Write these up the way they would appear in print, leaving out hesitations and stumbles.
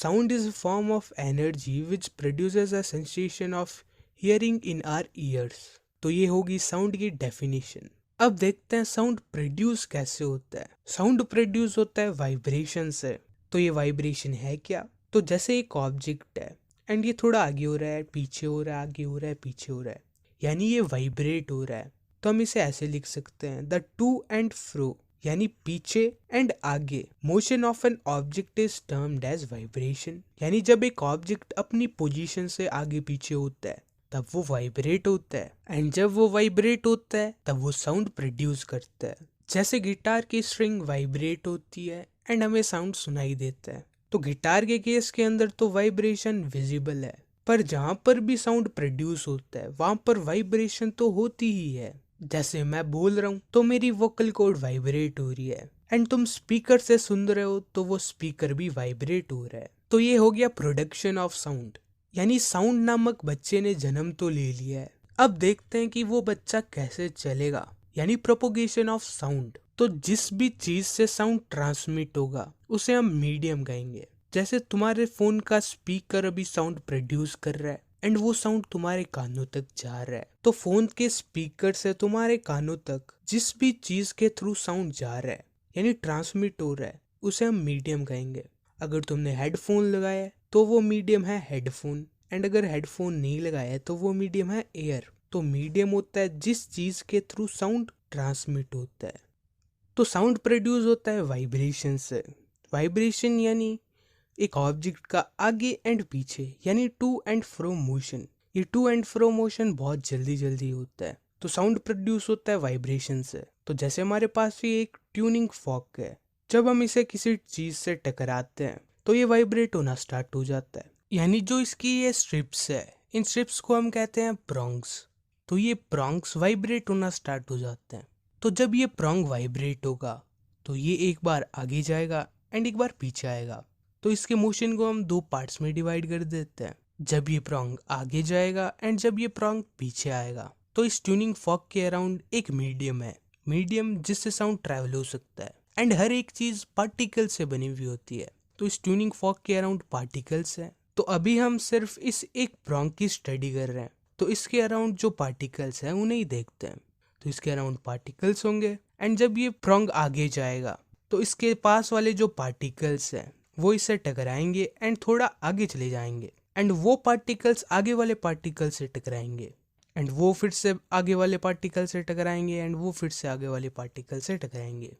sound is a form of energy which produces a sensation of hearing in our ears। तो ये होगी sound की definition. अब देखते हैं साउंड प्रोड्यूस कैसे होता है। साउंड प्रोड्यूस होता है वाइब्रेशन से। तो ये वाइब्रेशन है क्या? तो जैसे एक ऑब्जेक्ट है एंड ये थोड़ा आगे हो रहा है, पीछे हो रहा है, आगे हो रहा है, पीछे हो रहा है, यानी ये वाइब्रेट हो रहा है। तो हम इसे ऐसे लिख सकते हैं, द टू एंड फ्रो, यानी पीछे एंड आगे motion of an object is termed as vibration. यानी जब एक ऑब्जेक्ट अपनी पोजीशन से आगे पीछे होता है तब वो वाइब्रेट होता है, एंड जब वो वाइब्रेट होता है तब वो साउंड प्रोड्यूस करता है। जैसे गिटार की स्ट्रिंग वाइब्रेट होती है एंड हमें साउंड सुनाई देता है। तो गिटार के केस के अंदर तो वाइब्रेशन विजिबल है, पर जहां पर भी साउंड प्रोड्यूस होता है वहां पर वाइब्रेशन तो होती ही है। जैसे मैं बोल रहा हूँ तो मेरी वोकल कॉर्ड वाइब्रेट हो रही है, एंड तुम स्पीकर से सुन रहे हो तो वो स्पीकर भी वाइब्रेट हो रहा है। तो ये हो गया प्रोडक्शन ऑफ साउंड, यानी साउंड नामक बच्चे ने जन्म तो ले लिया है। अब देखते हैं कि वो बच्चा कैसे चलेगा, यानी प्रोपोगेशन ऑफ साउंड। तो जिस भी चीज से साउंड ट्रांसमिट होगा उसे हम मीडियम कहेंगे। जैसे तुम्हारे फोन का स्पीकर अभी साउंड प्रोड्यूस कर रहा है एंड वो साउंड तुम्हारे कानों तक जा रहा है, तो फोन के स्पीकर से तुम्हारे कानों तक जिस भी चीज के थ्रू साउंड जा रहा है यानी ट्रांसमिट हो रहा है उसे हम मीडियम कहेंगे। अगर तुमने हेडफोन लगाया है तो वो मीडियम है हेडफोन, एंड अगर हेडफोन नहीं लगाया है तो वो मीडियम है एयर। तो मीडियम होता है जिस चीज के थ्रू साउंड ट्रांसमिट होता है। तो साउंड प्रोड्यूस होता है वाइब्रेशन से। वाइब्रेशन यानी एक ऑब्जेक्ट का आगे एंड पीछे यानी टू एंड फ्रो मोशन। ये टू एंड फ्रो मोशन बहुत जल्दी जल्दी होता है, तो साउंड प्रोड्यूस होता है वाइब्रेशन से। तो जैसे हमारे पास ये एक ट्यूनिंग फॉर्क है, जब हम इसे किसी चीज से टकराते हैं तो ये वाइब्रेट होना स्टार्ट हो जाता है। यानी जो इसकी ये स्ट्रिप्स है, इन स्ट्रिप्स को हम कहते हैं प्रोंग्स। तो ये प्रोंग्स वाइब्रेट होना स्टार्ट हो जाते हैं। तो जब ये प्रोंग वाइब्रेट होगा तो ये एक बार आगे जाएगा एंड एक बार पीछे आएगा। तो इसके मोशन को हम दो पार्ट्स में डिवाइड कर देते हैं, जब ये प्रोंग आगे जाएगा एंड जब ये प्रोंग पीछे आएगा। तो इस ट्यूनिंग फॉर्क के अराउंड एक मीडियम है, मीडियम जिससे साउंड ट्रैवल हो सकता है, एंड हर एक चीज पार्टिकल से बनी हुई होती है। तो इस ट्यूनिंग फॉर्क के अराउंड पार्टिकल्स है। तो अभी हम सिर्फ इस एक प्रोंग की स्टडी कर रहे हैं, तो इसके अराउंड जो पार्टिकल्स है उन्हें ही देखते हैं। तो इसके अराउंड पार्टिकल्स होंगे, एंड जब ये प्रोंग आगे जाएगा तो इसके पास वाले जो पार्टिकल्स हैं वो इससे टकराएंगे एंड थोड़ा आगे चले जाएंगे, एंड वो पार्टिकल्स आगे वाले पार्टिकल से टकराएंगे, एंड वो फिर से आगे वाले पार्टिकल से टकराएंगे, एंड वो फिर से आगे वाले पार्टिकल से टकराएंगे।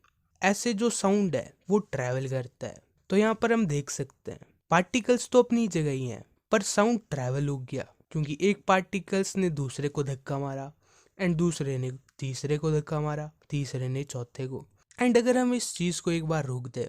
ऐसे जो साउंड है वो ट्रैवल करता है। तो यहाँ पर हम देख सकते हैं पार्टिकल्स तो अपनी जगह ही हैं, पर साउंड ट्रैवल हो गया क्योंकि एक पार्टिकल्स ने दूसरे को धक्का मारा, एंड दूसरे ने तीसरे को धक्का मारा, तीसरे ने चौथे को। एंड अगर हम इस चीज को एक बार रोक दें,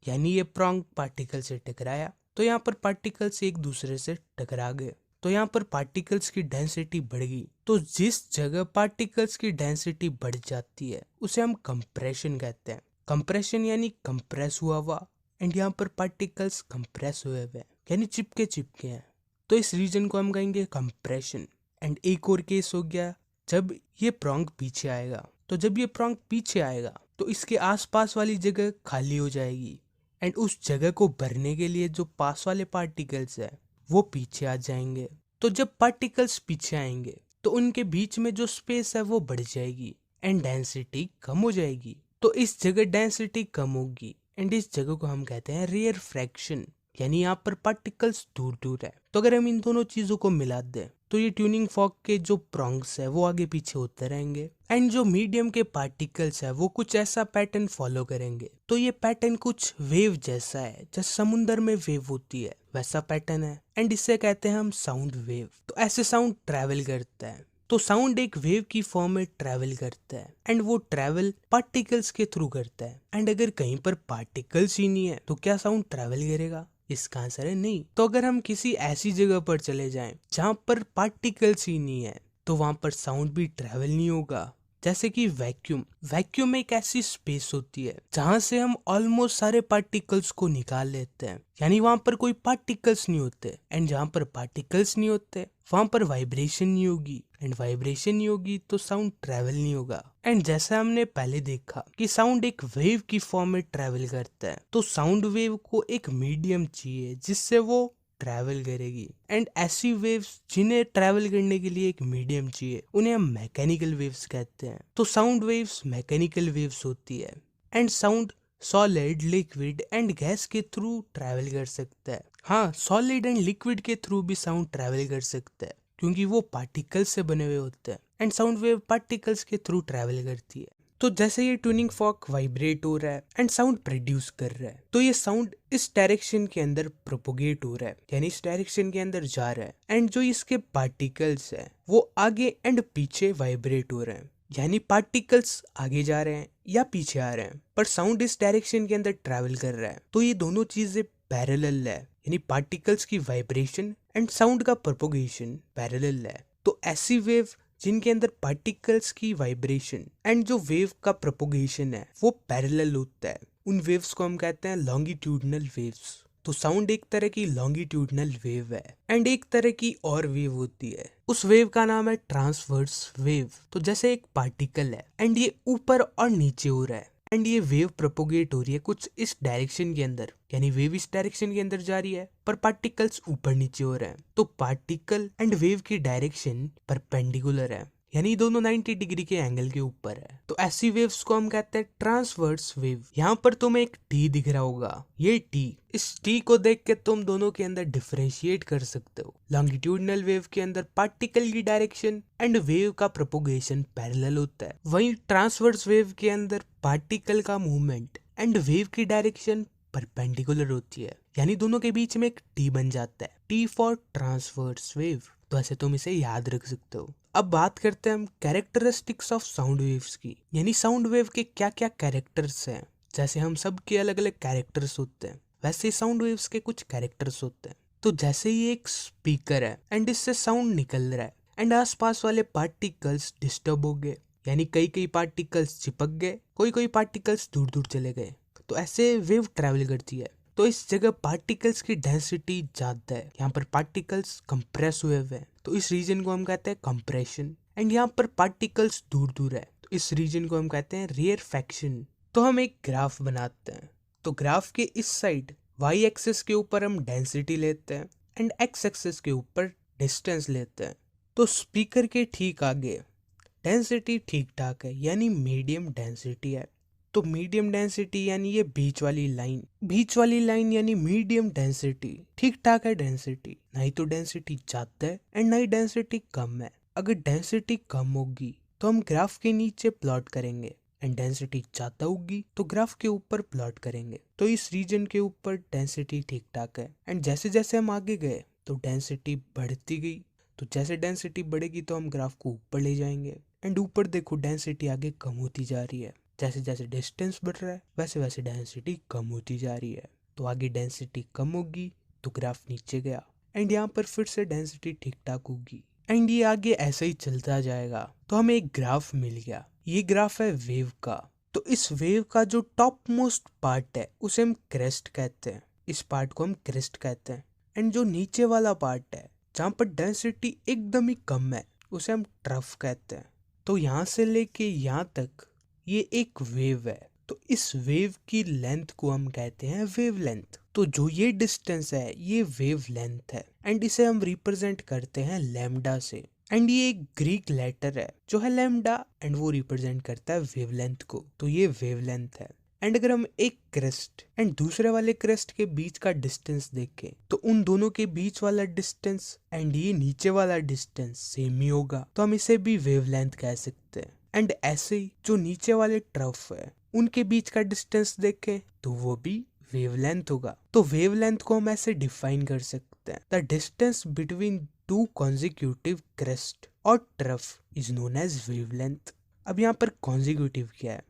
यानी ये प्रोंग पार्टिकल से टकराया तो यहाँ पर पार्टिकल्स एक दूसरे से टकरा गए, तो यहाँ पर पार्टिकल्स की डेंसिटी बढ़ गई। तो जिस जगह पार्टिकल्स की डेंसिटी बढ़ जाती है उसे हम कंप्रेशन कहते हैं। कंप्रेशन यानी कंप्रेस हुआ हुआ, एंड यहाँ पर पार्टिकल्स कंप्रेस हुए हुए यानी चिपके चिपके हैं, तो इस रीजन को हम कहेंगे कंप्रेशन। एंड एक और केस हो गया जब ये प्रोंग पीछे आएगा। तो जब ये प्रोंग पीछे आएगा तो इसके आसपास वाली जगह खाली हो जाएगी, एंड उस जगह को भरने के लिए जो पास वाले पार्टिकल्स है वो पीछे आ जाएंगे। तो जब पार्टिकल्स पीछे आएंगे तो उनके बीच में जो स्पेस है वो बढ़ जाएगी एंड डेंसिटी कम हो जाएगी। तो इस जगह डेंसिटी कम होगी, एंड इस जगह को हम कहते हैं रेयर फ्रैक्शन, यानी यहाँ पर पार्टिकल्स दूर दूर है। तो अगर हम इन दोनों चीजों को मिला दें तो ये ट्यूनिंग फॉर्क के जो प्रोंग्स है वो आगे पीछे होते रहेंगे, एंड जो मीडियम के पार्टिकल्स है वो कुछ ऐसा पैटर्न फॉलो करेंगे। तो ये पैटर्न कुछ वेव जैसा है, जैसे समुद्र में वेव होती है वैसा पैटर्न है, एंड इसे कहते हैं हम साउंड वेव। तो ऐसे साउंड ट्रैवल करता है। तो साउंड एक वेव की फॉर्म में ट्रैवल करता है, एंड वो ट्रैवल पार्टिकल्स के थ्रू करता है। एंड अगर कहीं पर पार्टिकल्स ही नहीं है तो क्या साउंड ट्रैवल करेगा? इसका आंसर है नहीं। तो अगर हम किसी ऐसी जगह पर चले जाएं जहां पर पार्टिकल्स ही नहीं है तो वहां पर साउंड भी ट्रैवल नहीं होगा। जैसे कि वैक्यूम। वैक्यूम एक ऐसी स्पेस होती है जहां से हम ऑलमोस्ट सारे पार्टिकल्स को निकाल लेते हैं, यानी वहां पर कोई पार्टिकल्स नहीं होते, एंड जहां पर पार्टिकल्स नहीं होते वहां पर वाइब्रेशन नहीं होगी, एंड वाइब्रेशन नहीं होगी तो साउंड ट्रेवल नहीं होगा। एंड जैसा हमने पहले देखा कि साउंड एक वेव की फॉर्म में ट्रेवल करता है, तो साउंड वेव को एक मीडियम चाहिए जिससे वो ट्रैवल करेगी। एंड ऐसी वेव्स जिन्हें ट्रैवल करने के लिए एक मीडियम चाहिए उन्हें हम मैकेनिकल वेव्स कहते हैं। तो साउंड वेव्स मैकेनिकल वेव्स होती है। And sound solid, liquid and gas के थ्रू ट्रैवल कर सकता है। हाँ, सॉलिड एंड लिक्विड के थ्रू भी साउंड ट्रैवल कर सकता है क्योंकि वो पार्टिकल्स से बने हुए होते हैं। एंड साउंड वेव पार्टिकल्स के थ्रू ट्रैवल करती है। तो जैसे ये ट्यूनिंग फॉर्क वाइब्रेट हो रहा है एंड साउंड प्रोड्यूस कर रहा है, तो ये साउंड इस डायरेक्शन के अंदर प्रोपोगेट हो रहा है, यानी इस डायरेक्शन के अंदर जा रहा है। एंड जो इसके पार्टिकल्स है वो आगे एंड पीछे वाइब्रेट हो रहे हैं, यानी पार्टिकल्स आगे जा रहे हैं या पीछे आ रहे हैं, पर साउंड इस डायरेक्शन के अंदर ट्रैवल कर रहा है। तो ये दोनों चीजें पैरेलल है, यानी पार्टिकल्स की वाइब्रेशन एंड साउंड का प्रोपोगेशन पैरेलल है। तो ऐसी वेव जिनके अंदर पार्टिकल्स की वाइब्रेशन एंड जो वेव का प्रोपोगेशन है वो पैरेलल होता है, उन वेव्स को हम कहते हैं लॉन्गिट्यूडनल वेव्स। तो साउंड एक तरह की लॉन्गिट्यूडनल वेव है। एंड एक तरह की और वेव होती है, उस वेव का नाम है ट्रांसवर्स वेव। तो जैसे एक पार्टिकल है एंड ये ऊपर और नीचे हो रहा है एंड ये वेव प्रोपोगेट हो रही है कुछ इस डायरेक्शन के अंदर, यानी वेव इस डायरेक्शन के अंदर जा रही है पर पार्टिकल्स ऊपर नीचे हो रहे हैं। तो पार्टिकल एंड वेव की डायरेक्शन परपेंडिकुलर है, यानी दोनों 90 डिग्री के एंगल के ऊपर है। तो ऐसी वेव्स को हम कहते हैं ट्रांसवर्स वेव। यहाँ पर तुम्हें एक टी दिख रहा होगा, ये टी, इस टी को देख के तुम दोनों के अंदर डिफरेंशिएट कर सकते हो। लॉन्गिट्यूडनल वेव के अंदर पार्टिकल की डायरेक्शन एंड वेव का प्रोपोगेशन पैरेलल होता है, वहीं ट्रांसवर्स वेव के अंदर पार्टिकल का मूवमेंट एंड वेव की डायरेक्शन परपेंडिकुलर होती है, यानी दोनों के बीच में एक टी बन जाता है, टी फॉर ट्रांसवर्स वेव। तो ऐसे तुम इसे याद रख सकते हो। अब बात करते हैं हम कैरेक्टरिस्टिक्स ऑफ साउंड वेव्स की, यानी साउंड वेव के क्या क्या कैरेक्टर्स हैं। जैसे हम सब के अलग अलग कैरेक्टर्स होते हैं, वैसे साउंड वेव्स के कुछ कैरेक्टर्स होते हैं। तो जैसे ये एक स्पीकर है एंड इससे साउंड निकल रहा है एंड आसपास वाले पार्टिकल्स डिस्टर्ब हो गए, यानी कई पार्टिकल्स चिपक गए, कोई पार्टिकल्स दूर दूर चले गए, तो ऐसे वेव ट्रैवल करती है। तो इस जगह पार्टिकल्स की डेंसिटी ज्यादा है, यहाँ पर पार्टिकल्स कंप्रेस हुए हुए हैं, तो इस रीजन को हम कहते हैं कंप्रेशन। एंड यहाँ पर पार्टिकल्स दूर दूर है, तो इस रीजन को हम कहते हैं रेयरफैक्शन। तो हम एक ग्राफ बनाते हैं, तो ग्राफ के इस साइड वाई एक्सिस के ऊपर हम डेंसिटी लेते हैं एंड एक्स एक्सिस के ऊपर डिस्टेंस लेते हैं। तो स्पीकर के ठीक आगे डेंसिटी ठीक ठाक है, यानी मीडियम डेंसिटी है। तो मीडियम डेंसिटी यानी ये बीच वाली लाइन यानी मीडियम डेंसिटी, ठीक ठाक है डेंसिटी, ना ही तो डेंसिटी ज्यादा है एंड ना ही डेंसिटी कम है। अगर डेंसिटी कम होगी तो हम ग्राफ के नीचे प्लॉट करेंगे एंड डेंसिटी ज्यादा होगी तो ग्राफ के ऊपर प्लॉट करेंगे। तो इस रीजन के ऊपर डेंसिटी ठीक ठाक है एंड जैसे जैसे हम आगे गए तो डेंसिटी बढ़ती गई। तो जैसे डेंसिटी बढ़ेगी तो हम ग्राफ को ऊपर ले जाएंगे एंड ऊपर देखो डेंसिटी आगे कम होती जा रही है। जैसे जैसे डिस्टेंस बढ़ रहा है वैसे वैसे डेंसिटी कम होती जा रही है। तो आगे डेंसिटी कम होगी तो ग्राफ नीचे गया एंड यहाँ पर फिर से डेंसिटी ठीक ठाक होगी एंड ये आगे ऐसे ही चलता जाएगा। तो हमें एक ग्राफ मिल गया, ये ग्राफ है वेव का। तो इस वेव का जो टॉप मोस्ट पार्ट है उसे हम क्रेस्ट कहते हैं, इस पार्ट को हम क्रेस्ट कहते हैं। एंड जो नीचे वाला पार्ट है जहाँ पर डेंसिटी एकदम ही कम है उसे हम ट्रफ कहते हैं। तो यहाँ से लेके यहाँ तक ये एक वेव है, तो इस वेव की लेंथ को हम कहते हैं वेव लेंथ। तो जो ये डिस्टेंस है ये वेव लेंथ है एंड इसे हम रिप्रेजेंट करते हैं लैम्डा से। एंड ये एक ग्रीक लेटर है जो है लैम्डा एंड वो रिप्रेजेंट करता है वेव लेंथ को। तो ये वेव लेंथ है। एंड अगर हम एक क्रेस्ट एंड दूसरे वाले क्रेस्ट के बीच का डिस्टेंस देखें तो उन दोनों के बीच वाला डिस्टेंस एंड ये नीचे वाला डिस्टेंस सेम ही होगा, तो हम इसे भी वेव लेंथ कह सकते हैं। एंड ऐसे ही जो नीचे वाले ट्रफ है उनके बीच का डिस्टेंस देखें तो वो भी वेवलेंथ होगा। तो वेवलेंथ को हम ऐसे डिफाइन कर सकते हैं, the distance between two consecutive crest और trough is known as wavelength. अब यहाँ पर कॉन्जिक्यूटिव क्या है?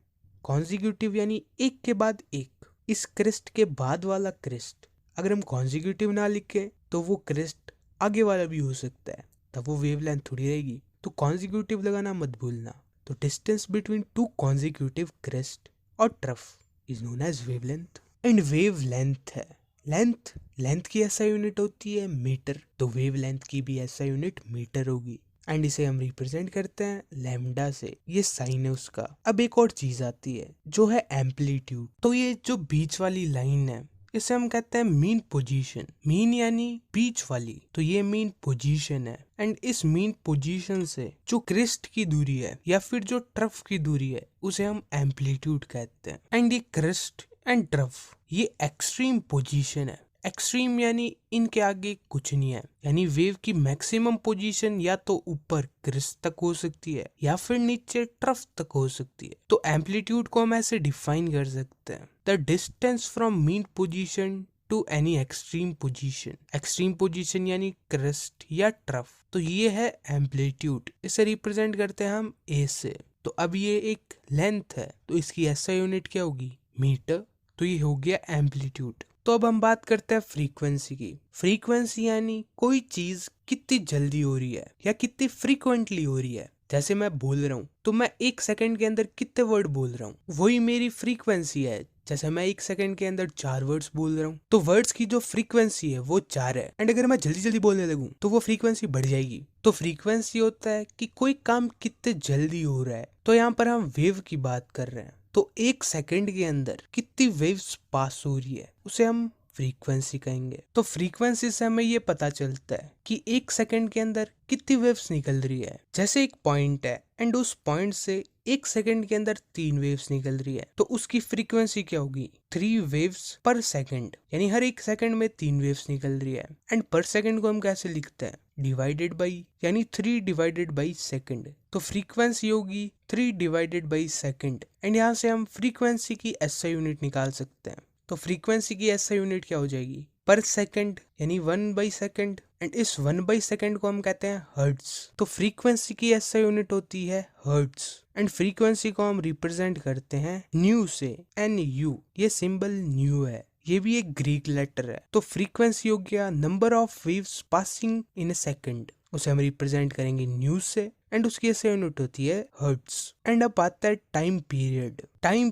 कॉन्जिक्यूटिव यानी एक के बाद एक, इस क्रेस्ट के बाद वाला क्रेस्ट। अगर हम कॉन्जिक्यूटिव ना लिखे तो वो क्रेस्ट आगे वाला भी हो सकता है, तब वो वेवलेंथ थोड़ी रहेगी। तो कॉन्जिक्यूटिव लगाना मत भूलना। तो distance between two consecutive crest और trough is known as wavelength. And wave length है, लेंथ की ऐसा यूनिट होती है मीटर, तो वेव लेंथ की भी ऐसा यूनिट मीटर होगी। एंड इसे हम रिप्रेजेंट करते हैं लैम्डा से, ये साइन है उसका। अब एक और चीज आती है जो है एम्पलीट्यूड। तो ये जो बीच वाली लाइन है इसे हम कहते हैं मीन पोजीशन। मीन यानी बीच वाली, तो ये मीन पोजीशन है। एंड इस मीन पोजीशन से जो क्रेस्ट की दूरी है या फिर जो ट्रफ की दूरी है उसे हम एम्पलीट्यूड कहते हैं। एंड ये क्रेस्ट एंड ट्रफ ये एक्सट्रीम पोजीशन है। एक्सट्रीम यानी इनके आगे कुछ नहीं है, यानी वेव की मैक्सिमम पोजीशन या तो ऊपर क्रेस्ट तक हो सकती है या फिर नीचे ट्रफ तक हो सकती है। तो एम्पलीट्यूड को हम ऐसे डिफाइन कर सकते हैं, the distance from mean position to any extreme position. Extreme position यानी क्रेस्ट या ट्रफ, तो ये है एम्पलीट्यूड। इसे रिप्रेजेंट करते हैं हम ए से। तो अब ये एक लेंथ है, तो इसकी एसआई यूनिट क्या होगी, मीटर। तो ये हो गया एम्पलीट्यूड। तो अब हम बात करते हैं फ्रीक्वेंसी की। फ्रीक्वेंसी यानी कोई चीज कितनी जल्दी हो रही है या कितनी फ्रीक्वेंटली हो रही है। जैसे मैं बोल रहा हूँ तो मैं 1 सेकंड के अंदर कितने वर्ड बोल रहा हूँ, वही मेरी फ्रीक्वेंसी है। जैसे मैं 1 सेकंड के अंदर 4 वर्ड्स बोल रहा हूँ, तो वर्ड्स की जो फ्रीक्वेंसी है वो 4 है। एंड अगर मैं जल्दी जल्दी बोलने लगूँ तो वो फ्रीक्वेंसी बढ़ जाएगी। तो फ्रीक्वेंसी होता है कि कोई काम कितने जल्दी हो रहा है। तो यहाँ पर हम वेव की बात कर रहे हैं, तो 1 सेकंड के अंदर कितनी वेव्स पास हो रही है उसे हम फ्रीक्वेंसी कहेंगे। तो फ्रीक्वेंसी से हमें ये पता चलता है कि 1 सेकंड के अंदर कितनी वेव्स निकल रही है। जैसे एक पॉइंट है एंड उस पॉइंट से 1 सेकंड के अंदर 3 वेव्स निकल रही है, तो उसकी फ्रीक्वेंसी क्या होगी, 3 वेव्स पर सेकंड, यानी हर 1 सेकंड में 3 वेव्स निकल रही है। एंड पर सेकंड को हम कैसे लिखते हैं, डिवाइडेड बाई, यानी 3 डिवाइडेड बाई सेकंड। तो फ्रीक्वेंसी होगी 3 डिवाइडेड बाई सेकंड। एंड यहाँ से हम फ्रीक्वेंसी की एसआई यूनिट निकाल सकते हैं। तो फ्रीक्वेंसी की एसआई यूनिट क्या हो जाएगी, पर सेकंड, यानी 1/सेकंड। एंड इस 1/सेकंड को हम कहते हैं हर्ट्ज। तो फ्रीक्वेंसी की एसआई यूनिट होती है हर्ट्ज। एंड फ्रीक्वेंसी को हम रिप्रेजेंट करते हैं न्यू से, NU। ये सिंबल न्यू है, ये भी एक ग्रीक लेटर है। तो फ्रीक्वेंसी हो गया number of waves passing in A second, उसे हम रिप्रेजेंट करेंगे न्यू से। एंड उसकी ऐसे यूनिट होती है हर्ट्ज। एंड अब आता है टाइम पीरियड। टाइम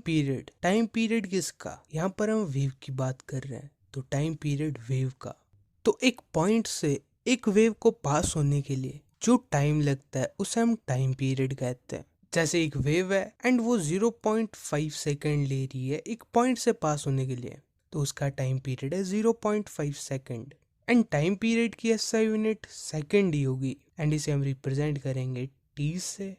पीरियड किसका, यहाँ पर हम वेव की बात कर रहे हैं, तो टाइम पीरियड वेव का। तो एक पॉइंट से एक वेव को पास होने के लिए जो टाइम लगता है उसे हम टाइम पीरियड कहते हैं। जैसे एक वेव है एंड वो 0.5 सेकंड ले रही है एक पॉइंट से पास होने के लिए, तो उसका टाइम पीरियड है 0.5 सेकंड। एंड टाइम पीरियड की एसआई यूनिट सेकंड ही होगी। एंड इसे हम रिप्रेजेंट करेंगे टी से।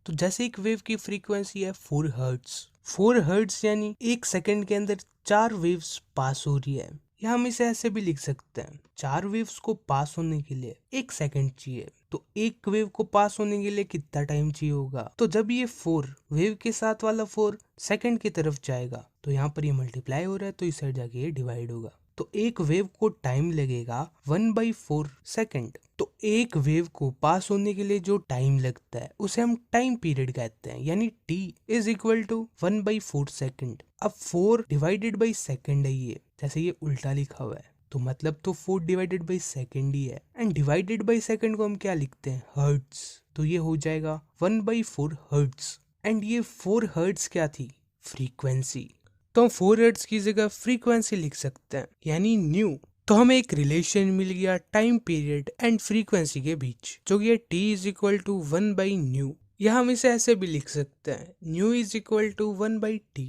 तो जैसे एक वेव की फ्रीक्वेंसी है 4 हर्ट्ज। 4 हर्ट्ज यानी 1 सेकंड के अंदर 4 वेव्स पास हो रही है। या हम इसे ऐसे भी लिख सकते हैं, 4 वेव्स को पास होने के लिए 1 सेकंड चाहिए। तो एक वेव को पास होने के लिए कितना टाइम चाहिए होगा, तो जब ये 4 वेव के साथ वाला 4 सेकंड की तरफ जाएगा, तो यहाँ पर ये मल्टीप्लाई हो रहा है, तो इस साइड जाके ये डिवाइड होगा। तो एक वेव को टाइम लगेगा 1/4 सेकंड। तो एक वेव को पास होने के लिए जो टाइम लगता है उसे हम टाइम पीरियड कहते हैं, यानी T is equal to 1/4 second. अब 4 डिवाइडेड बाई सेकंड है ये, जैसे ये उल्टा लिखा हुआ है, तो मतलब तो 4 डिवाइडेड बाई सेकंड ही है। एंड डिवाइडेड बाई सेकंड को हम क्या लिखते हैं, हर्ट्ज। तो ये हो जाएगा 1/4 हर्ट्ज। एंड ये 4 हर्ट्ज क्या थी, फ्रीक्वेंसी। तो हम 4 हर्ट्ज की जगह फ्रीक्वेंसी लिख सकते हैं, यानी न्यू। तो हमें एक रिलेशन मिल गया टाइम पीरियड एंड फ्रीक्वेंसी के बीच, जो कि T इज इक्वल टू 1/न्यू। या हम इसे ऐसे भी लिख सकते हैं, new is equal to 1/T।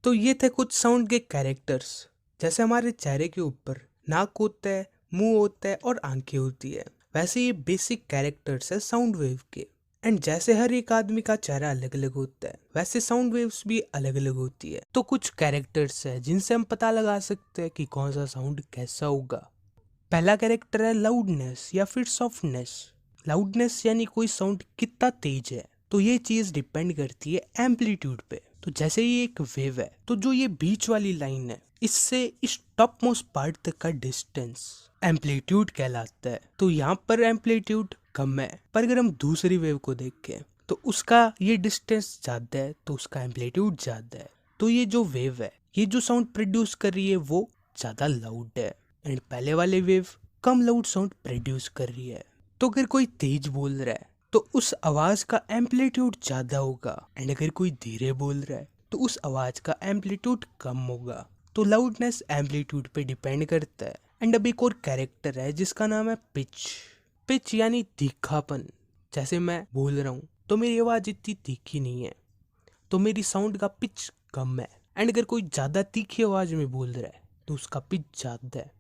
तो ये थे कुछ साउंड के कैरेक्टर्स। जैसे हमारे चेहरे के ऊपर नाक होता है, मुंह होता है और आंखें होती है, वैसे ये बेसिक कैरेक्टर्स है साउंड वेव के। एंड जैसे हर एक आदमी का चेहरा अलग अलग होता है, वैसे साउंड वेव्स भी अलग अलग होती है। तो कुछ कैरेक्टर्स है जिनसे हम पता लगा सकते हैं कि कौन सा साउंड कैसा होगा। पहला कैरेक्टर है लाउडनेस या फिर सॉफ्टनेस। लाउडनेस यानी कोई साउंड कितना तेज है, तो ये चीज डिपेंड करती है एम्पलीट्यूड पे। तो जैसे ये एक वेव है, तो जो ये बीच वाली लाइन है, इससे इस टॉप मोस्ट पार्ट तक का डिस्टेंस एम्पलीट्यूड कहलाता है। तो यहाँ पर एम्पलीट्यूड कम है, पर अगर हम दूसरी वेव को देखें तो उसका ये डिस्टेंस ज्यादा है, तो उसका एम्पलीट्यूड ज्यादा है। तो ये जो वेव है, ये जो साउंड प्रोड्यूस कर रही है वो ज्यादा लाउड है। एंड पहले वाले वेव कम लाउड साउंड प्रोड्यूस कर रही है। तो अगर कोई तेज बोल रहा है तो उस आवाज का एम्पलीट्यूड ज्यादा होगा। एंड अगर कोई धीरे बोल रहा है तो उस आवाज का एम्पलीट्यूड कम होगा। तो लाउडनेस एम्पलीट्यूड पे डिपेंड करता है। एंड अब एक और कैरेक्टर है जिसका नाम है पिच। पिच यानी तीखापन। जैसे मैं बोल रहा हूँ तो मेरी आवाज इतनी तीखी नहीं है, तो मेरी साउंड का पिच कम है। एंड अगर कोई ज्यादा तीखी आवाज में बोल रहा है तो उसका पिच ज्यादा है।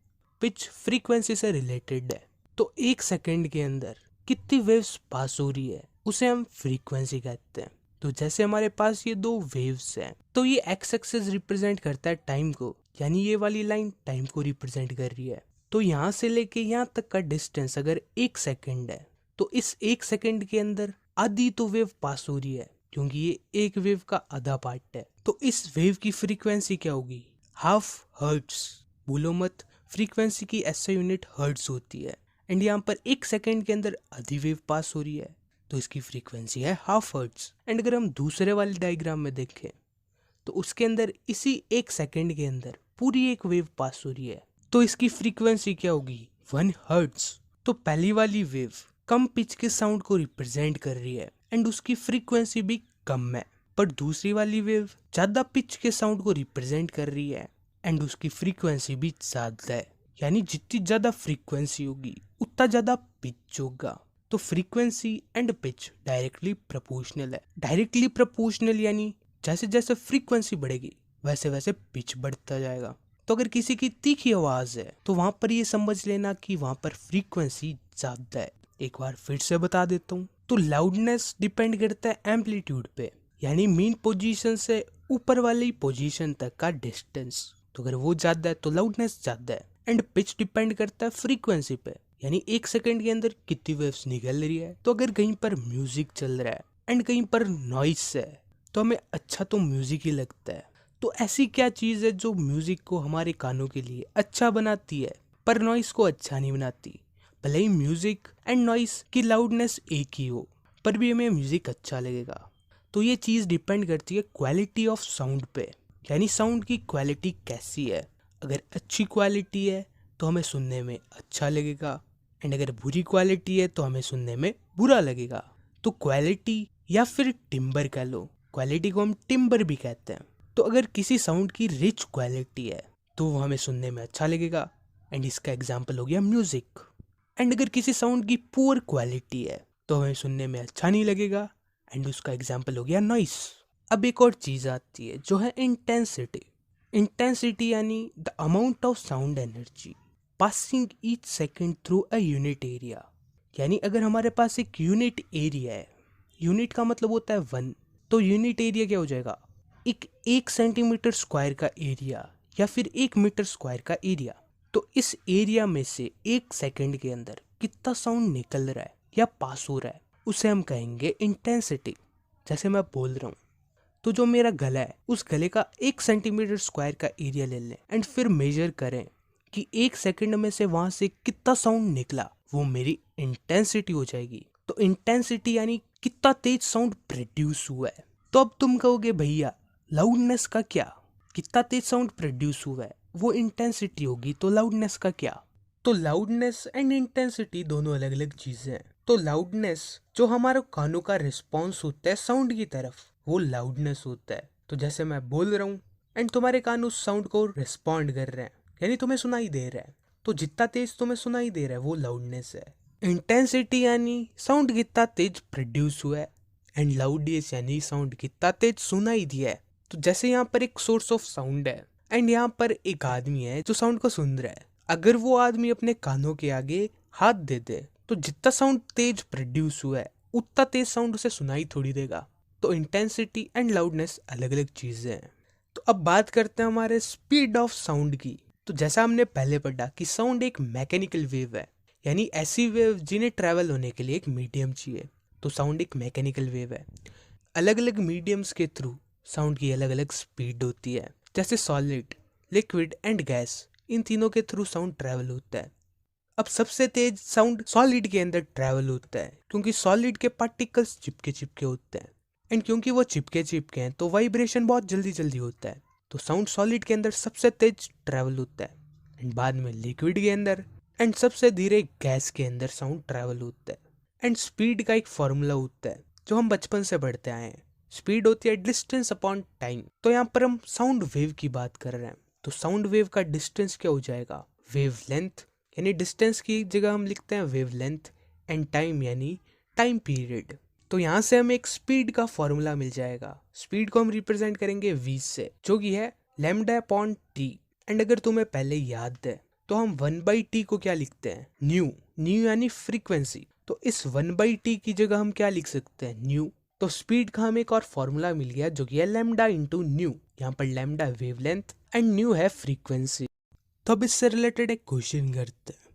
पिच फ्रीक्वेंसी से रिलेटेड है। तो 1 सेकंड के अंदर कितनी वेव्स पास हो रही है उसे हम फ्रीक्वेंसी कहते हैं। तो जैसे हमारे पास ये 2 वेव्स हैं, तो ये एक्स एक्सिस रिप्रेजेंट करता है टाइम को, यानी ये वाली लाइन टाइम को रिप्रेजेंट कर रही है। तो यहाँ से लेके यहाँ तक का डिस्टेंस अगर 1 सेकंड है, तो इस 1 सेकंड के अंदर आधी तो वेव पास हो रही है, क्योंकि ये एक वेव का आधा पार्ट है। तो इस वेव की फ्रीक्वेंसी क्या होगी? Half hertz. भूलो मत, फ्रीक्वेंसी की ऐसे यूनिट हर्ट्स होती है। एंड यहाँ पर 1 सेकंड के अंदर आधी वेव पास हो रही है, तो इसकी फ्रीक्वेंसी है हाफ हर्ट्स। एंड अगर हम दूसरे वाले डायग्राम में देखें तो उसके अंदर इसी 1 सेकंड के अंदर पूरी एक वेव पास हो रही है, तो इसकी फ्रीक्वेंसी क्या होगी? 1 हर्ट्स। तो पहली वाली वेव कम पिच के साउंड को रिप्रेजेंट कर रही है एंड उसकी फ्रीक्वेंसी भी कम है, पर दूसरी वाली वेव ज्यादा पिच के साउंड को रिप्रेजेंट कर रही है एंड उसकी फ्रीक्वेंसी भी ज्यादा है। यानी जितनी ज्यादा फ्रीक्वेंसी होगी उतना ज्यादा पिच होगा। तो frequency and pitch directly proportional है। डायरेक्टली प्रोपोर्शनल यानी जैसे जैसे फ्रीक्वेंसी बढ़ेगी वैसे वैसे पिच बढ़ता जाएगा। तो अगर किसी की तीखी आवाज है तो वहां पर ये समझ लेना कि वहां पर फ्रीक्वेंसी ज्यादा है। एक बार फिर से बता देता हूँ, तो लाउडनेस डिपेंड करता है एम्पलीट्यूड पे, यानी मीन पोजीशन से ऊपर वाली पोजीशन तक का डिस्टेंस। तो अगर वो ज्यादा है तो लाउडनेस ज्यादा है। एंड पिच डिपेंड करता है फ्रीक्वेंसी पे, यानी 1 सेकंड के अंदर कितनी वेव्स निकल रही है। तो अगर कहीं पर म्यूजिक चल रहा है एंड कहीं पर नॉइस है तो हमें अच्छा तो म्यूजिक ही लगता है। तो ऐसी क्या चीज है जो म्यूजिक को हमारे कानों के लिए अच्छा बनाती है पर नॉइस को अच्छा नहीं बनाती? भले ही म्यूजिक एंड नॉइस की लाउडनेस एक ही हो, पर भी हमें म्यूजिक अच्छा लगेगा। तो ये चीज डिपेंड करती है क्वालिटी ऑफ साउंड पे, यानी साउंड की क्वालिटी कैसी है। अगर अच्छी क्वालिटी है तो हमें सुनने में अच्छा लगेगा, एंड अगर बुरी क्वालिटी है तो हमें सुनने में बुरा लगेगा। तो क्वालिटी या फिर टिम्बर कह लो, क्वालिटी को हम टिम्बर भी कहते हैं। तो अगर किसी साउंड की रिच क्वालिटी है तो वो हमें सुनने में अच्छा लगेगा, एंड इसका एग्जाम्पल हो गया म्यूजिक। एंड अगर किसी साउंड की पुअर क्वालिटी है तो हमें सुनने में अच्छा नहीं लगेगा, एंड उसका एग्जाम्पल हो गया नॉइस। अब एक और चीज आती है जो है इंटेंसिटी। इंटेंसिटी यानी the amount of sound energy passing each second through a unit area. यानी अगर हमारे पास एक यूनिट एरिया है, यूनिट का मतलब होता है 1, तो यूनिट एरिया क्या हो जाएगा? एक सेंटीमीटर स्क्वायर का एरिया या फिर 1 मीटर स्क्वायर का एरिया। तो इस एरिया में से 1 सेकंड के अंदर कितना साउंड निकल रहा है या पास हो रहा है उसे हम कहेंगे इंटेंसिटी। जैसे मैं बोल रहा हूँ, तो जो मेरा गला है उस गले का 1 सेंटीमीटर स्क्वायर का एरिया ले लें एंड फिर मेजर करें कि 1 सेकंड में से वहां से कितना साउंड निकला, वो मेरी इंटेंसिटी हो जाएगी। तो इंटेंसिटी यानी कितना तेज साउंड प्रोड्यूस हुआ है। तो अब तुम कहोगे भैया लाउडनेस का क्या? कितना तेज साउंड प्रोड्यूस हुआ है वो इंटेंसिटी होगी, तो लाउडनेस का क्या? तो लाउडनेस एंड इंटेंसिटी दोनों अलग अलग चीजें हैं। तो लाउडनेस जो हमारे कानों का रिस्पॉन्स होता है साउंड की तरफ, वो लाउडनेस होता है। तो जैसे मैं बोल रहा हूँ एंड तुम्हारे कान उस साउंड को रिस्पॉन्ड कर रहे हैं, यानी तुम्हें सुनाई दे रहा है, तो जितना तेज तुम्हें सुनाई दे रहा है वो लाउडनेस है। इंटेंसिटी यानी साउंड कितना तेज प्रोड्यूस हुआ है, एंड लाउडनेस यानी साउंड कितना तेज सुनाई दिया है। तो जैसे यहाँ पर एक सोर्स ऑफ साउंड है एंड यहाँ पर एक आदमी है जो साउंड को सुन रहा है। अगर वो आदमी अपने कानों के आगे हाथ दे दे तो जितना साउंड तेज प्रोड्यूस हुआ है उतना तेज साउंड उसे सुनाई थोड़ी देगा। तो इंटेंसिटी एंड लाउडनेस अलग अलग चीजें हैं। तो अब बात करते हैं हमारे स्पीड ऑफ साउंड की। तो जैसा हमने पहले पढ़ा कि साउंड एक मैकेनिकल वेव है, यानी ऐसी वेव जिन्हें ट्रैवल होने के लिए एक मीडियम चाहिए। तो साउंड एक मैकेनिकल वेव है। अलग अलग मीडियम्स के थ्रू साउंड की अलग अलग स्पीड होती है। जैसे सॉलिड, लिक्विड एंड गैस, इन तीनों के थ्रू साउंड ट्रैवल होता है। अब सबसे तेज साउंड सॉलिड के अंदर ट्रैवल होता है, क्योंकि सॉलिड के पार्टिकल्स चिपके चिपके होते हैं, एंड क्योंकि वो चिपके चिपके हैं तो वाइब्रेशन बहुत जल्दी जल्दी होता है। तो साउंड सॉलिड के अंदर सबसे तेज ट्रैवल होता है, एंड बाद में लिक्विड के अंदर, एंड सबसे धीरे गैस के अंदर साउंड ट्रैवल होता है। एंड स्पीड का एक फॉर्मूला होता है जो हम बचपन से पढ़ते आए हैं। स्पीड होती है डिस्टेंस अपॉन टाइम। तो यहाँ पर हम साउंड वेव की बात कर रहे हैं, तो साउंड वेव का डिस्टेंस क्या हो जाएगा? वेव लेंथ, यानी डिस्टेंस की जगह हम लिखते हैं वेव लेंथ, एंड टाइम यानी टाइम पीरियड। तो यहाँ से हमें एक स्पीड का फॉर्मूला मिल जाएगा। स्पीड को हम रिप्रेजेंट करेंगे v से, जो कि है लैम्डा अपॉन t। एंड अगर तुम्हें पहले याद है तो हम 1/t को क्या लिखते हैं, न्यू। न्यू यानी फ्रीक्वेंसी। तो इस 1/t की जगह हम क्या लिख सकते हैं, न्यू। तो स्पीड का हमें एक और फॉर्मूला मिल गया जो कि है लैम्डा इंटू न्यू। यहाँ पर लैम्डा वेवलेंथ एंड न्यू है फ्रीक्वेंसी। तो अब इससे रिलेटेड एक क्वेश्चन करते हैं।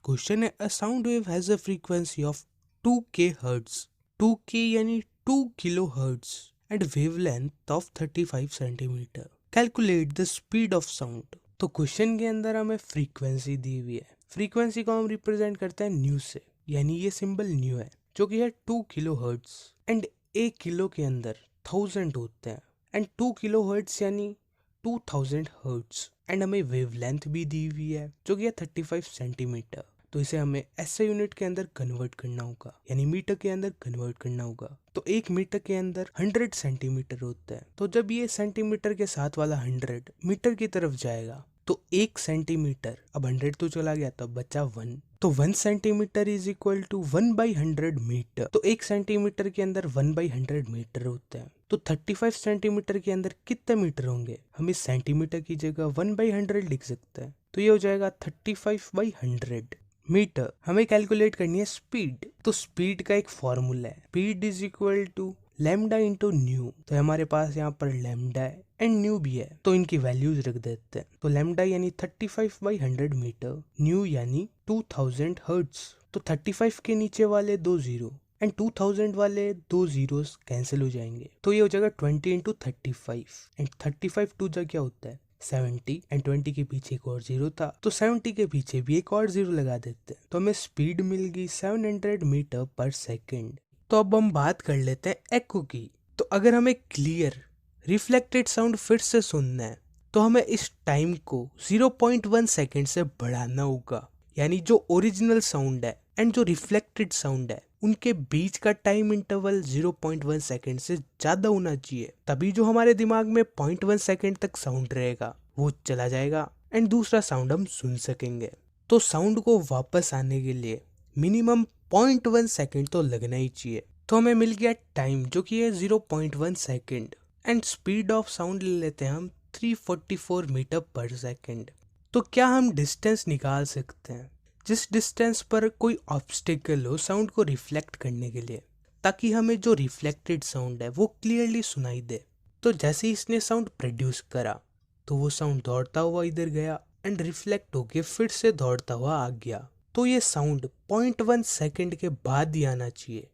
क्वेश्चन है, a sound wave has a frequency of 2k hertz. 2k यानी 2 kilo hertz and wavelength of 35 centimetre. Calculate the speed of sound. तो क्वेश्चन के अंदर हमें फ्रीक्वेंसी दी हुई है। फ्रीक्वेंसी को हम रिप्रेजेंट करते हैं न्यू से, यानी ये सिंबल न्यू है, जो कि है 2 किलो हर्ट्ज। एंड 1 किलो के अंदर 1000 होते हैं एंड 2 किलो हर्ट्ज यानी 2000 हर्ट्ज। एंड हमें वेवलेंथ भी दी हुई है जो कि है 35 सेंटीमीटर। तो इसे हमें ऐसे यूनिट के अंदर कन्वर्ट करना होगा, यानी मीटर के अंदर कन्वर्ट करना होगा। तो 1 मीटर के अंदर 100 सेंटीमीटर होता है। तो जब ये सेंटीमीटर के साथ वाला 100 मीटर की तरफ जाएगा तो 1 सेंटीमीटर, अब 100 तो चला गया तो बचा 1। तो 1 centimetre is equal to 1/100 metre. तो 1 सेंटीमीटर के अंदर 1/100 मीटर होता है। तो 35 सेंटीमीटर के अंदर कितने मीटर होंगे, हम इस सेंटीमीटर की जगह 1/100 लिख सकते हैं। तो ये हो जाएगा 35/100 मीटर। हमें कैलकुलेट करनी है स्पीड। तो स्पीड का एक फॉर्मूला है, speed is equal to lambda into nu. तो हमारे पास यहाँ पर लैम्डा है एंड न्यू भी है, तो इनकी वैल्यूज रख देते हैं। तो लैम्डा यानी 35/100 मीटर, न्यू यानी 2000 हर्ट्ज। तो 35 के नीचे वाले 2 जीरो एंड 2000 वाले 2 जीरोस कैंसिल हो जाएंगे। तो ये हो जाएगा 20 इंटू 35 एंड 35 टू जा क्या होता है 70 एंड 20 के पीछे एक और जीरो था, तो 70 के पीछे भी एक और जीरो लगा देते हैं। तो हमें स्पीड मिल गई 700 मीटर पर सेकेंड। तो अब हम बात कर लेते हैं एको की। तो अगर हमें क्लियर रिफ्लेक्टेड साउंड फिर से सुनना है तो हमें इस टाइम को 0.1 सेकेंड से बढ़ाना होगा। यानी जो ओरिजिनल साउंड है एंड जो रिफ्लेक्टेड साउंड है उनके बीच का टाइम इंटरवल 0.1 सेकेंड से ज्यादा होना चाहिए, तभी जो हमारे दिमाग में 0.1 सेकेंड तक साउंड रहेगा वो चला जाएगा एंड दूसरा साउंड हम सुन सकेंगे। तो साउंड को वापस आने के लिए मिनिमम 0.1 सेकेंड तो लगना ही चाहिए। तो हमें मिल गया टाइम जो कि है 0.1 second and speed of sound ले लेते हैं हम 344 मीटर पर सेकेंड। तो क्या हम डिस्टेंस निकाल सकते हैं जिस डिस्टेंस पर कोई ऑब्स्टिकल हो साउंड को रिफ्लेक्ट करने के लिए, ताकि हमें जो रिफ्लेक्टेड साउंड है वो क्लियरली सुनाई दे। तो जैसे ही इसने साउंड प्रोड्यूस करा तो वो साउंड दौड़ता हुआ इधर गया एंड रिफ्लेक्ट होके फिर से दौड़ता हुआ आ गया। तो ये साउंड 0.1 सेकेंड के बाद ही आना चाहिए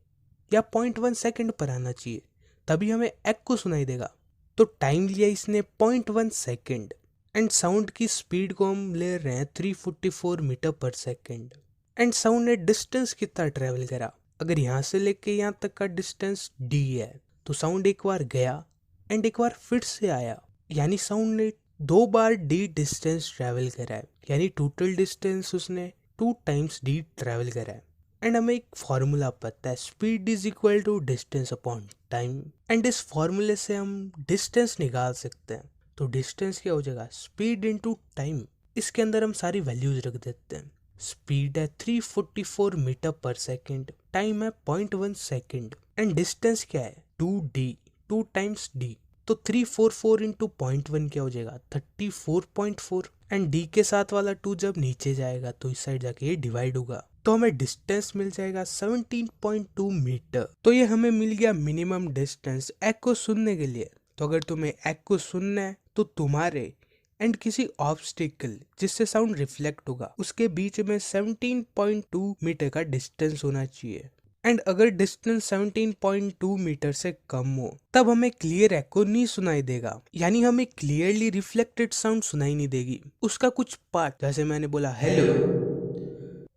या 0.1 सेकेंड पर आना चाहिए, तभी हमें एको सुनाई देगा। तो टाइम लिया इसने 0.1 सेकेंड एंड साउंड की स्पीड को हम ले रहे हैं 344 मीटर पर सेकेंड। एंड साउंड ने डिस्टेंस कितना ट्रेवल करा, अगर यहाँ से लेके यहाँ तक का डिस्टेंस d है तो साउंड एक बार गया एंड एक बार फिर से आया, यानी साउंड ने 2 बार d डिस्टेंस ट्रेवल करा है, यानी टोटल डिस्टेंस उसने 2 टाइम्स d ट्रेवल करा है। एंड हमें एक फॉर्मूला पता है, speed is equal to distance upon time. And इस फॉर्मूले से हम डिस्टेंस निकाल सकते हैं। तो डिस्टेंस क्या हो जाएगा, स्पीड इंटू टाइम। इसके अंदर हम सारी वैल्यूज रख देते हैं। स्पीड है 344 मीटर पर सेकेंड, टाइम है 0.1 सेकेंड एंड डिस्टेंस क्या है 2d, 2 टाइम्स d। तो 344 इंटू 0.1 क्या हो जाएगा 34.4 एंड d के साथ वाला 2 जब नीचे जाएगा तो इस साइड जाके ये डिवाइड होगा, तो हमें डिस्टेंस मिल जाएगा 17.2 मीटर। तो ये हमें मिल गया मिनिमम डिस्टेंस एको सुनने के लिए। तो अगर तुम्हें एको सुनना है तो तुम्हारे एंड किसी ऑब्स्टिकल जिससे साउंड रिफ्लेक्ट होगा उसके बीच में 17.2 मीटर का डिस्टेंस होना चाहिए। एंड अगर डिस्टेंस 17.2 मीटर से कम हो तब हमें क्लियर एको नहीं सुनाई देगा, यानी हमें क्लियरली रिफ्लेक्टेड साउंड सुनाई नहीं देगी। उसका कुछ पार्ट, जैसे मैंने बोला हेलो,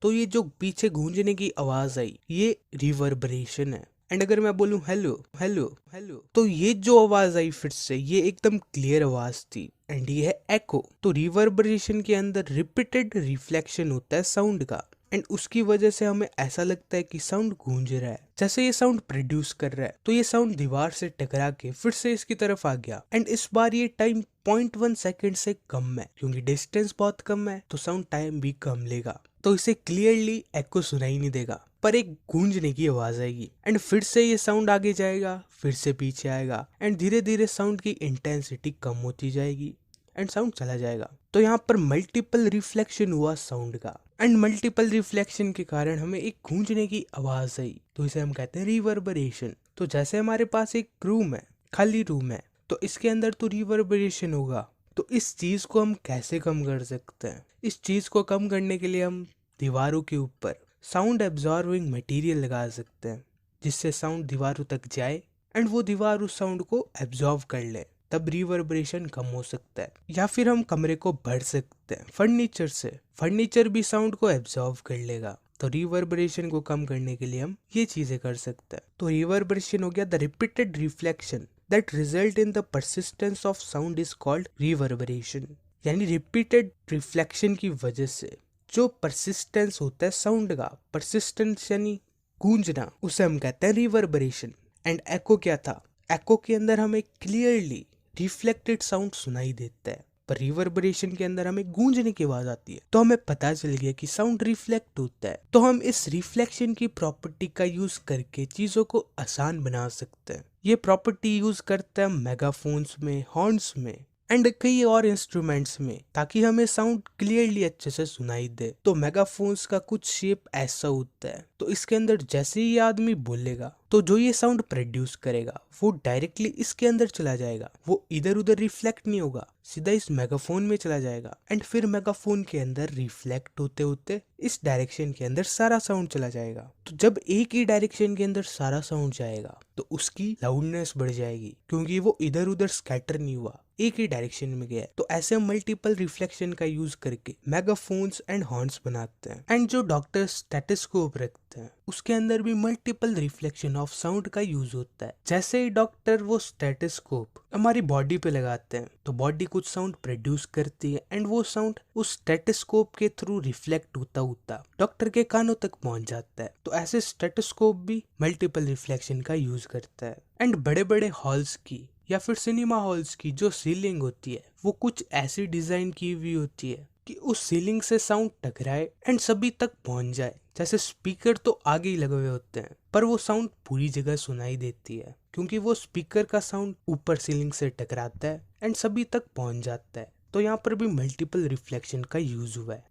तो ये जो पीछे गूंजने की आवाज आई ये रिवर्बरेशन है। एंड अगर मैं बोलूं हेलो हेलो हेलो तो ये जो आवाज आई फिर से ये एकदम क्लियर आवाज थी एंड ये है एको। तो रिवर्बरेशन के अंदर रिपीटेड रिफ्लेक्शन होता है साउंड का एंड उसकी वजह से हमें ऐसा लगता है कि साउंड गूंज रहा है। जैसे ये साउंड प्रोड्यूस कर रहा है तो ये साउंड दीवार से टकरा के फिर से इसकी तरफ आ गया एंड इस बार ये टाइम 0.1 सेकेंड से कम है, क्योंकि डिस्टेंस बहुत कम है तो साउंड टाइम भी कम लेगा, तो इसे क्लियरली एको सुनाई नहीं देगा। पर एक गूंजने की आवाज आएगी एंड फिर से ये साउंड आगे जाएगा, फिर से पीछे आएगा एंड धीरे धीरे साउंड की इंटेंसिटी कम होती जाएगी एंड साउंड चला जाएगा। तो यहाँ पर मल्टीपल रिफ्लेक्शन हुआ साउंड का एंड मल्टीपल रिफ्लेक्शन के कारण हमें एक गूंजने की आवाज आई, तो इसे हम कहते हैं रिवर्बरेशन। तो जैसे हमारे पास एक रूम है, खाली रूम है, तो इसके अंदर तो रिवर्बरेशन होगा। तो इस चीज को हम कैसे कम कर सकते हैं? इस चीज को कम करने के लिए हम दीवारों के ऊपर साउंड एब्जॉर्बिंग मटेरियल लगा सकते हैं, जिससे साउंड दीवारों तक जाए एंड वो दीवार उस साउंड को एब्जॉर्ब कर ले, तब रिवर्बरेशन कम हो सकता है। या फिर हम कमरे को भर सकते हैं फर्नीचर से, फर्नीचर भी साउंड को एब्जॉर्ब कर लेगा। तो रिवर्बरेशन को कम करने के लिए हम ये चीजें कर सकते हैं। तो रिवर्बरेशन हो गया the repeated reflection that result in the persistence of sound is called reverberation. यानी रिपीटेड रिफ्लेक्शन की वजह से जो परसिस्टेंस होता है साउंड का, परसिस्टेंस यानी गूंजना, उसे हम कहते हैं रिवर्बरेशन। एंड एको क्या था? एको के अंदर हमें क्लियरली रिफ्लेक्टेड साउंड सुनाई देता है, पर रिवर्बरेशन के अंदर हमें गूंजने की आवाज आती है। तो हमें पता चल गया कि साउंड रिफ्लेक्ट होता है। तो हम इस रिफ्लेक्शन की प्रॉपर्टी का यूज करके चीजों को आसान बना सकते हैं। ये प्रॉपर्टी यूज करते हैं मेगाफोन्स में, हॉर्न्स में एंड कई और इंस्ट्रूमेंट्स में, ताकि हमें साउंड क्लियरली अच्छे से सुनाई दे। तो मेगाफोन्स का कुछ शेप ऐसा होता है, तो इसके अंदर जैसे ही ये आदमी बोलेगा तो जो ये साउंड प्रोड्यूस करेगा वो डायरेक्टली इसके अंदर चला जाएगा, वो इधर उधर रिफ्लेक्ट नहीं होगा, सीधा इस मेगाफोन में चला जाएगा एंड फिर मेगाफोन के अंदर रिफ्लेक्ट होते होते इस डायरेक्शन के अंदर सारा साउंड चला जाएगा। तो जब एक ही डायरेक्शन के अंदर सारा साउंड जाएगा तो उसकी लाउडनेस बढ़ जाएगी, क्योंकि वो इधर उधर स्कैटर नहीं हुआ, एक ही डायरेक्शन में गया है। तो ऐसे मल्टीपल रिफ्लेक्शन का यूज करके मेगाफोन्स एंड हॉर्न्स बनाते हैं। एंड जो डॉक्टर स्टेथोस्कोप रखते हैं उसके अंदर भी मल्टीपल रिफ्लेक्शन ऑफ साउंड का यूज होता है। जैसे ही डॉक्टर वो स्टेथोस्कोप हमारी बॉडी पे लगाते हैं तो बॉडी कुछ साउंड प्रोड्यूस करती है एंड वो साउंड उस स्टेथोस्कोप के थ्रू रिफ्लेक्ट होता होता डॉक्टर के कानों तक पहुंच जाता है। तो ऐसे स्टेथोस्कोप भी मल्टीपल रिफ्लेक्शन का यूज करता है। एंड बड़े बड़े हॉल्स की या फिर सिनेमा हॉल्स की जो सीलिंग होती है वो कुछ ऐसी डिजाइन की हुई होती है कि उस सीलिंग से साउंड टकराए एंड सभी तक पहुंच जाए। जैसे स्पीकर तो आगे ही लगे हुए होते हैं, पर वो साउंड पूरी जगह सुनाई देती है, क्योंकि वो स्पीकर का साउंड ऊपर सीलिंग से टकराता है एंड सभी तक पहुंच जाता है। तो यहाँ पर भी मल्टीपल रिफ्लेक्शन का यूज हुआ है।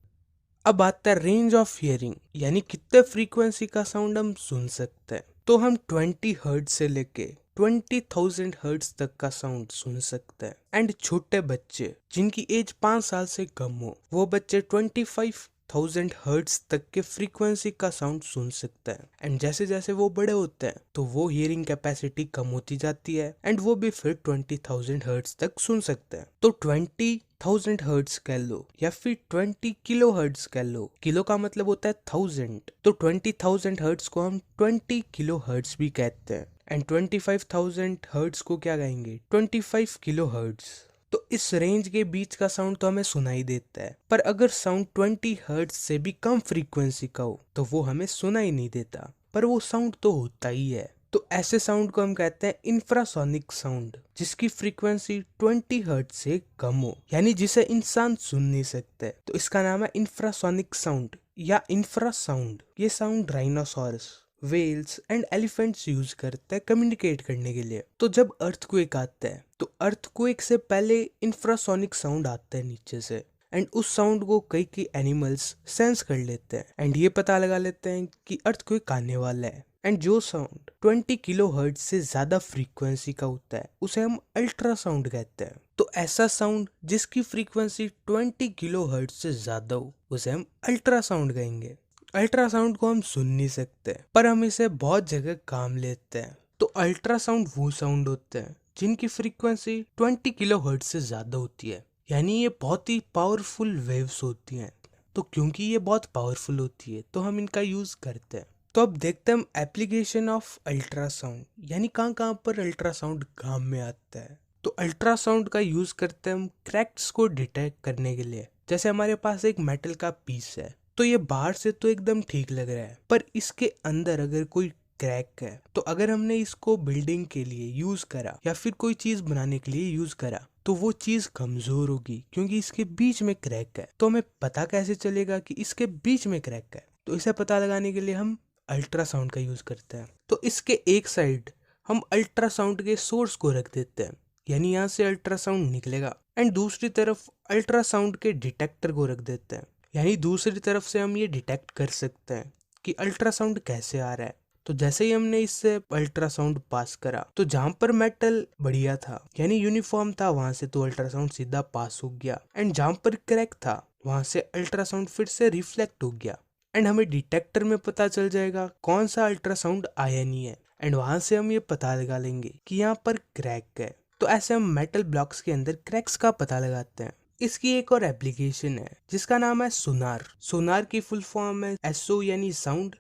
अब आता है रेंज ऑफ हियरिंग, यानी कितने फ्रीक्वेंसी का साउंड हम सुन सकते हैं। तो हम 20 हर्ट्ज से लेके 20,000 हर्ट्ज तक का साउंड सुन सकते हैं। एंड छोटे बच्चे जिनकी एज 5 साल से कम हो, वो बच्चे 25,000 हर्ट्ज तक के फ्रीक्वेंसी का साउंड सुन सकते हैं। एंड जैसे जैसे वो बड़े होते हैं तो वो हियरिंग कैपेसिटी कम होती जाती है एंड वो भी फिर 20,000 हर्ट्ज तक सुन सकते हैं। तो 20,000 हर्ट्ज कह लो या फिर 20 किलो हर्ट्ज कह लो, किलो का मतलब होता है 1000, तो 20,000 हर्ट्ज को हम 20 किलो हर्ट्ज भी कहते हैं। एंड 25,000 हर्ट्ज को क्या कहेंगे? 25 किलो हर्ट्ज। तो इस रेंज के बीच का साउंड तो हमें सुनाई देता है, पर अगर साउंड 20 हर्ट्ज से भी कम फ्रीक्वेंसी का हो तो वो हमें सुनाई नहीं देता, पर वो साउंड तो होता ही है। तो ऐसे साउंड को हम कहते हैं इंफ्रासोनिक साउंड, जिसकी फ्रीक्वेंसी 20 हर्ट्ज से कम हो, यानी जिसे इंसान सुन नहीं सकते। तो इसका नाम है इंफ्रासोनिक साउंड या इंफ्रासाउंड। ये sound rhinoceros, whales and elephants use करते हैं कम्युनिकेट करने के लिए। तो जब अर्थक्वेक आता है तो अर्थक्वेक से पहले इंफ्रासोनिक साउंड आता है नीचे से, एंड उस साउंड को कई एनिमल्स सेंस कर लेते हैं एंड ये पता लगा लेते हैं कि अर्थक्वेक आने वाला है। एंड जो साउंड 20 किलो हर्ट्ज से ज्यादा फ्रीक्वेंसी का होता है उसे हम अल्ट्रासाउंड कहते हैं। तो ऐसा साउंड जिसकी फ्रीक्वेंसी 20 किलो हर्ट्ज से ज्यादा हो उसे हम अल्ट्रासाउंड कहेंगे। अल्ट्रासाउंड को हम सुन नहीं सकते, पर हम इसे बहुत जगह काम लेते हैं। तो अल्ट्रासाउंड वो साउंड होते हैं जिनकी फ्रीक्वेंसी 20 किलो हर्ट्ज से ज्यादा होती है, यानी ये बहुत ही पावरफुल वेव्स होती हैं। तो क्योंकि ये बहुत पावरफुल होती है तो हम इनका यूज करते हैं। तो अब देखते हैं हम एप्लीकेशन ऑफ अल्ट्रासाउंड, यानी कहाँ कहाँ पर अल्ट्रासाउंड काम में आता है। तो अल्ट्रासाउंड का यूज करते हैं हम क्रैक्स को डिटेक्ट करने के लिए। जैसे हमारे पास एक मेटल का पीस है, तो ये बाहर से तो एकदम ठीक लग रहा है, पर इसके अंदर अगर कोई क्रैक है, तो अगर हमने इसको बिल्डिंग के लिए यूज करा या फिर कोई चीज बनाने के लिए यूज करा तो वो चीज कमजोर होगी, क्योंकि इसके बीच में क्रैक है। तो हमें पता कैसे चलेगा कि इसके बीच में क्रैक है? तो इसे पता लगाने के लिए हम अल्ट्रासाउंड का यूज करते हैं। तो इसके एक साइड हम अल्ट्रासाउंड के सोर्स को रख देते हैं, यानी यहाँ से अल्ट्रासाउंड निकलेगा, एंड दूसरी तरफ अल्ट्रासाउंड के डिटेक्टर को रख देते हैं, यानी दूसरी तरफ से हम ये डिटेक्ट कर सकते हैं कि अल्ट्रासाउंड कैसे आ रहा है। तो जैसे ही हमने इससे अल्ट्रासाउंड पास करा, तो जहाँ पर मेटल बढ़िया था यानी यूनिफॉर्म था, वहां से तो अल्ट्रासाउंड सीधा पास हो गया, एंड जहाँ पर क्रैक था वहां से अल्ट्रासाउंड फिर से रिफ्लेक्ट हो गया, एंड हमें डिटेक्टर में पता चल जाएगा कौन सा अल्ट्रासाउंड आया नहीं है, एंड वहां से हम ये पता लगा लेंगे कि यहाँ पर क्रैक है। तो ऐसे हम मेटल ब्लॉक्स के अंदर क्रैक्स का पता लगाते हैं। इसकी एक और एप्लीकेशन है जिसका नाम है सोनार। सोनार की फुल फॉर्म है SO यानी साउंड,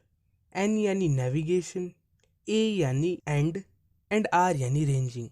N यानी नेविगेशन, A यानी एंड R यानी रेंजिंग,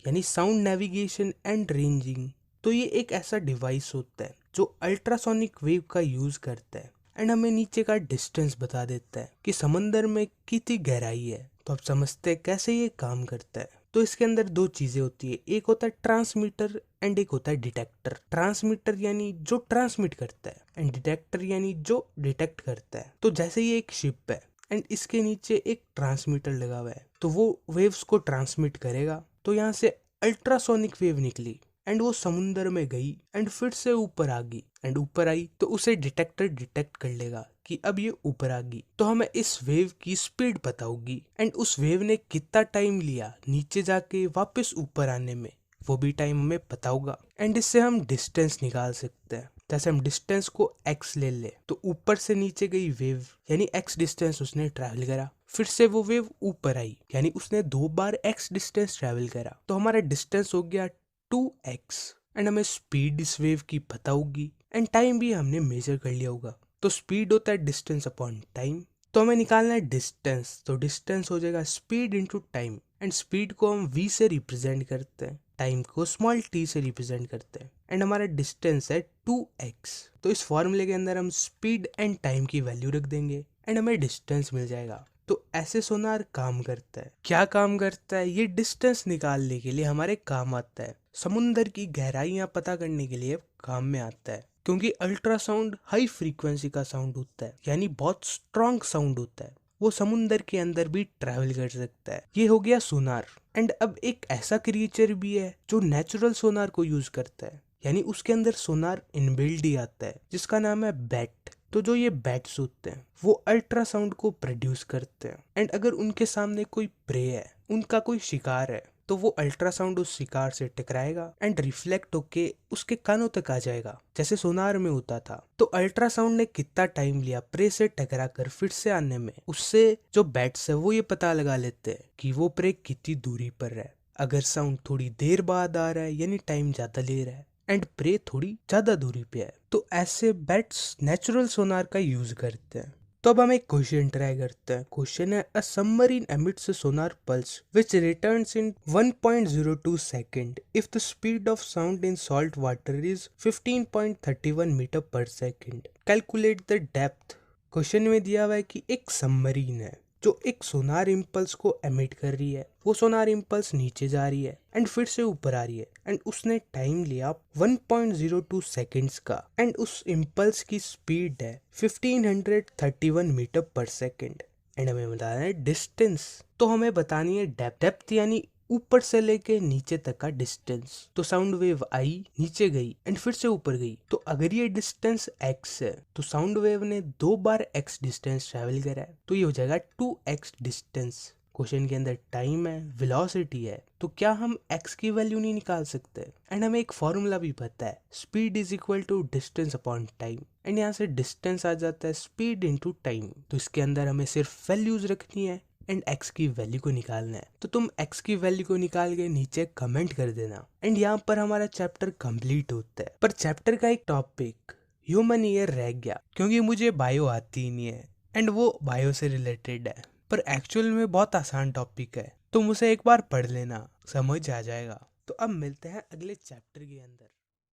यानी साउंड नेविगेशन एंड रेंजिंग। तो ये एक ऐसा डिवाइस होता है जो अल्ट्रासोनिक वेव का यूज करता है, एंड हमें नीचे का डिस्टेंस बता देता है कि समंदर में कितनी गहराई है। तो अब समझते हैं कैसे ये काम करता है। तो इसके अंदर दो चीजें होती है, एक होता है ट्रांसमीटर एंड एक होता है डिटेक्टर। ट्रांसमीटर यानी जो ट्रांसमिट करता है, एंड डिटेक्टर यानी जो डिटेक्ट करता है। तो जैसे ये एक शिप है एंड इसके नीचे एक ट्रांसमीटर लगा हुआ है, तो वो वेव्स को ट्रांसमिट करेगा। तो यहाँ से अल्ट्रासोनिक वेव निकली एंड वो समुंदर में गई एंड फिर से ऊपर आ गई, एंड ऊपर आई तो उसे डिटेक्टर डिटेक्ट कर लेगा कि अब ये ऊपर आ गई। तो हमें इस वेव की स्पीड पता होगी, एंड उस वेव ने कितना टाइम लिया नीचे जाके वापस ऊपर आने में, वो भी टाइम हमें पता होगा, एंड इससे हम डिस्टेंस निकाल सकते हैं। जैसे हम डिस्टेंस को x ले तो ऊपर से नीचे गई वेव, यानी x डिस्टेंस उसने ट्रैवल करा, फिर से वो वेव ऊपर आई, यानी उसने 2 बार x डिस्टेंस ट्रैवल करा। तो हमारा डिस्टेंस हो गया 2x, एंड हमें स्पीड इस वेव की पता होगी, एंड टाइम भी हमने मेजर कर लिया होगा। तो स्पीड होता है डिस्टेंस अपॉन टाइम। तो हमें निकालना है डिस्टेंस, तो डिस्टेंस हो जाएगा speed into time, and speed को हम v से रिप्रेजेंट करते हैं, टाइम को स्मॉल t से रिप्रेजेंट करते हैं, एंड हमारा डिस्टेंस है 2x। तो इस फॉर्मूले के अंदर हम स्पीड एंड टाइम की वैल्यू रख देंगे, एंड हमें डिस्टेंस मिल जाएगा। तो ऐसे सोनार काम करता है। क्या काम करता है? ये डिस्टेंस निकालने के लिए हमारे काम आता है, समुंदर की गहराइयां पता करने के लिए काम में आता है, क्योंकि अल्ट्रासाउंड हाई फ्रीक्वेंसी का साउंड होता है, यानी बहुत स्ट्रॉन्ग साउंड होता है, वो समुंदर के अंदर भी ट्रैवल कर सकता है। ये हो गया सोनार। एंड अब एक ऐसा क्रिएचर भी है जो नेचुरल सोनार को यूज करता है, यानी उसके अंदर सोनार इनबिल्ड ही आता है, जिसका नाम है बैट। तो जो ये बैट्स होते हैं वो अल्ट्रासाउंड को प्रोड्यूस करते हैं, एंड अगर उनके सामने कोई प्रे है, उनका कोई शिकार है, तो वो अल्ट्रासाउंड उस शिकार से टकराएगा एंड रिफ्लेक्ट होके उसके कानों तक आ जाएगा, जैसे सोनार में होता था। तो अल्ट्रासाउंड ने कितना टाइम लिया प्रे से टकरा कर फिर से आने में, उससे जो बैट्स है वो ये पता लगा लेते हैं कि वो प्रे कितनी दूरी पर है। अगर साउंड थोड़ी देर बाद आ रहा है यानी टाइम ज्यादा ले रहा है, एंड प्रे थोड़ी ज्यादा दूरी पे है, तो ऐसे बैट्स नेचुरल सोनार का यूज करते हैं। तो अब हम एक क्वेश्चन ट्राई करते हैं। क्वेश्चन है, a submarine emits a sonar pulse which returns in 1.02 second if the speed of sound in salt water is 15.31 metre per second, calculate the depth. Question में दिया हुआ है कि एक सबमरीन है जो एक सोनार इम्पल्स को एमिट कर रही है, वो सोनार इम्पल्स नीचे जा रही है एंड फिर से ऊपर आ रही है, एंड उसने टाइम लिया 1.02 सेकेंड्स का, एंड उस इम्पल्स की स्पीड है 1531 मीटर पर सेकेंड, एंड हमें बताना है डिस्टेंस। तो हमें बतानी है डेप्थ यानी ऊपर से लेके नीचे तक का डिस्टेंस। तो साउंड वेव आई, नीचे गई एंड फिर से ऊपर गई, तो अगर ये डिस्टेंस x है तो साउंड वेव ने 2 बार x डिस्टेंस ट्रैवल करा है, तो ये हो जाएगा 2x डिस्टेंस। क्वेश्चन के अंदर टाइम है, वेलोसिटी है, तो क्या हम x की वैल्यू नहीं निकाल सकते? एंड हमें एक फॉर्मूला भी पता है, speed is equal to distance upon time, and यहाँ से डिस्टेंस आ जाता है स्पीड इंटू टाइम। तो इसके अंदर हमें सिर्फ वैल्यूज रखनी है एंड x की वैल्यू को निकालना है। तो तुम x की वैल्यू को निकाल के नीचे कमेंट कर देना, एंड यहाँ पर हमारा चैप्टर कंप्लीट होता है। पर चैप्टर का एक टॉपिक ह्यूमन ईयर रह गया, क्योंकि मुझे बायो आती ही नहीं है एंड वो बायो से रिलेटेड है, पर एक्चुअल में बहुत आसान टॉपिक है, तुम उसे एक बार पढ़ लेना, समझ आ जाएगा। तो अब मिलते हैं अगले चैप्टर के अंदर।